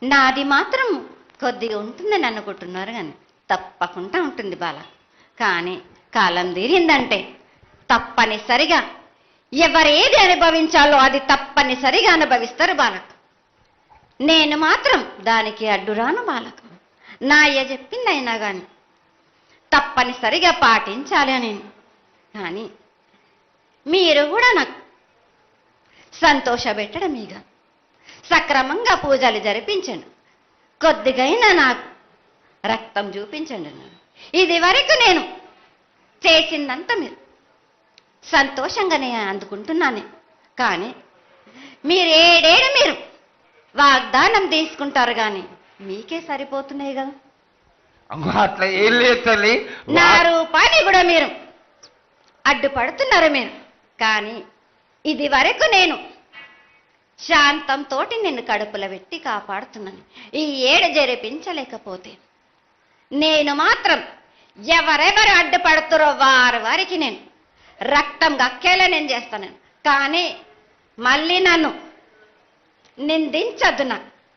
నాది మాత్రం కొద్దిగా ఉంటుందని అనుకుంటున్నారు కానీ తప్పకుండా ఉంటుంది బాల. కానీ కాలం తీరిందంటే తప్పనిసరిగా ఎవరేది అనుభవించాలో అది తప్పనిసరిగా అనుభవిస్తారు బాలకు. నేను మాత్రం దానికి అడ్డురాను బాలకు. నా అయ్య చెప్పిందైనా కానీ తప్పనిసరిగా పాటించాలి అని. కానీ మీరు కూడా నాకు సంతోషపెట్టడమేగా, సక్రమంగా పూజలు జరిపించండి, కొద్దిగైనా నాకు రక్తం చూపించండి. ఇది వరకు నేను చేసిందంతా మీరు సంతోషంగానే అందుకుంటున్నానే. కానీ మీరు ఏడేడు మీరు వాగ్దానం తీసుకుంటారు కానీ మీకే సరిపోతున్నాయి కదా. అట్లా ఏం లేదు తల్లి. నా రూపాన్ని కూడా మీరు అడ్డుపడుతున్నారు మీరు. కానీ ఇది వరకు నేను శాంతంతో నిన్ను కడుపులో పెట్టి కాపాడుతున్నాను. ఈ ఏడు జరిపించలేకపోతే నేను మాత్రం ఎవరెవరు అడ్డుపడుతారో వారికి నేను రక్తం గక్కేలా నేను చేస్తాను. కానీ మళ్ళీ నన్ను నిందించద్దు నాకు.